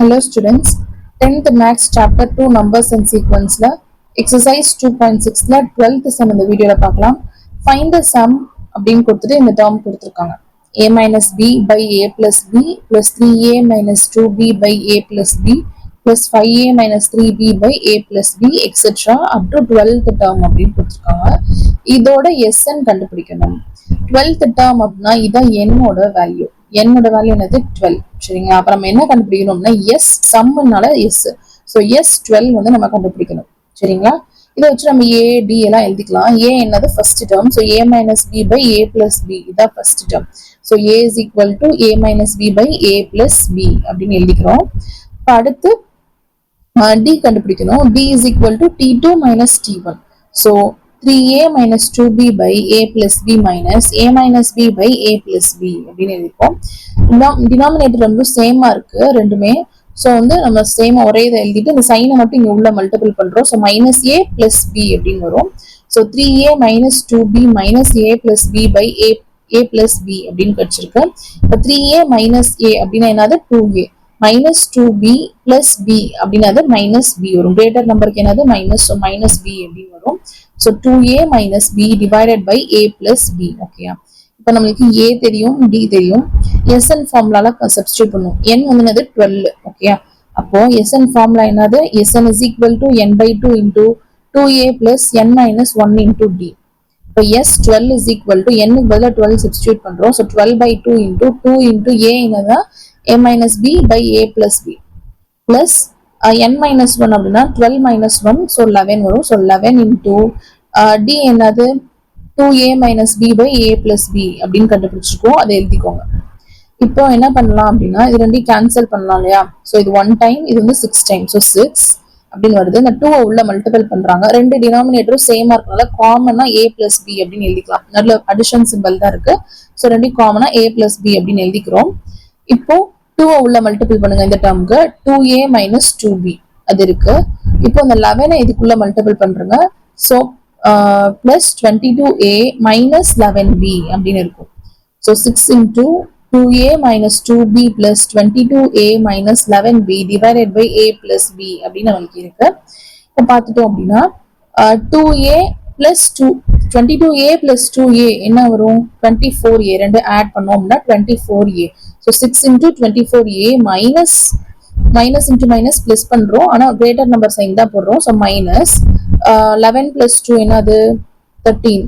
Hello students, 10th Maths Chapter 2 Numbers and Sequence Exercise 2.6 12th sum இந்த வீடியோல பார்க்கலாம். Find the sum அப்படின்னு கொடுத்துட்டு இந்த term கொடுத்துருக்காங்க. A minus B by A plus B plus 3A minus 2B by A plus B plus 5A minus 3B by A plus B etc. up to 12th term அப்படின்னு கொடுத்துருக்காங்க. இதோட SN கண்டுபிடிக்கணும். 12th term அப்படின்னா இதான் என்னோட value. என்னோட value என்னது 12. சரிங்களா? அப்ப நம்ம என்ன கண்டுபிடிக்கணும்னா எஸ் சம்னால எஸ். ஸோ எஸ் 12 வந்து நம்ம கண்டுபிடிக்கணும். சரிங்களா? இதை வச்சு நம்ம ஏ டி எல்லாம் எழுதிக்கலாம். ஏ என்னது first term. So A minus B by A plus B இதான் first term. So A is equal to A minus B by A plus B அப்படின்னு எழுதிக்கிறோம். இப்போ அடுத்து டி கண்டுபிடிக்கணும். D is equal to D two minus D one. So 3a minus 2b by a plus b minus a minus b by a plus b அப்படின்னு எழுதிப்போம். Denominator வந்து சேமா இருக்கு ரெண்டுமே. ஸோ வந்து நம்ம சேமா ஒரே இதை எழுதிட்டு இந்த சைனை மட்டும் இங்க உள்ள மல்டிபிள் பண்றோம். ஸோ மைனஸ் ஏ பிளஸ் பி அப்படின்னு வரும். So 3a minus 2b minus a plus b by a plus b அப்படின்னு கிடைச்சிருக்கு. இப்போ 3a minus a அப்படின்னா என்னது 2a minus 2b plus b அப்படின்னா minus b வரும். கிரேட்டர் நம்பருக்கு என்னது மைனஸ். ஸோ மைனஸ் b அப்படின்னு வரும். So 2a minus b divided by a plus b. Okay. இப்போ நம்மளுக்கு a தெரியும், d தெரியும். SN ஃபார்முலால சப்ஸ்டிட்யூட் பண்ணுவோம். n வந்து என்னது 12. ஓகே. அப்போ SN ஃபார்முலா என்னது? SN is equal to n by 2 into 2a plus n minus 1 into d. இப்போ S12 is equal to n க்கு பதிலா 12 சப்ஸ்டிட்யூட் பண்றோம். So 12 by 2 into 2 into a என்னது? a minus b by a plus b plus n minus 1 அப்படின்னா 12 minus 1 so 11 வரும். so 11 into d என்னது 2a minus b by a plus b அப்படின்னு கண்டுபிடிச்சிருக்கோம். அதை எழுதிக்கோங்க. இப்போ என்ன பண்ணலாம் அப்படின்னா இது ரெண்டையும் கேன்சல் பண்ணலாம் இல்லையா? ஸோ இது 1 டைம், இது வந்து 6 டைம். ஸோ 6 அப்படின்னு வருது. இந்த 2 உள்ள மல்டிபிள் பண்றாங்க. ரெண்டு டினாமினேட்டரும் சேமா இருக்கனால காமனா a plus b அப்படின்னு எழுதிக்கலாம். நல்ல அடிஷன் சிம்பிள் தான் இருக்கு. ஸோ ரெண்டையும் காமனா a plus b அப்படின்னு எழுதிக்கிறோம். இப்போ 2 உள்ள மல்டிபிள் பண்ணுங்க. இந்த டேர்முக்கு 2a minus 2b அது இருக்கு. இப்போ இந்த 11 இதுக்குள்ள மல்டிபிள் பண்றங்க. So plus 22a minus 11b அப்படின்னு இருக்கும். So 6 into 2a minus 2b plus 22a minus 11b divided by a plus b அப்படின்னு நம்மளுக்கு இருக்கு. இப்போ பார்த்துட்டோம் அப்படின்னா 2a plus 22a plus 2a என்ன வரும்? 24a. ரெண்டு ஆட் பண்ணோம் அப்படின்னா 24a. So 6 into 24a minus into minus plus பண்றோம். ஆனா greater number sign தான் போடுறோம். So minus 11 plus 2 என்னது 13.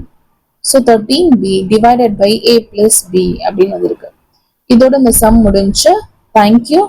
So 13b divided by a plus b அப்படின்னு இருக்கு. இதோட இந்த sum முடிஞ்சு. Thank you.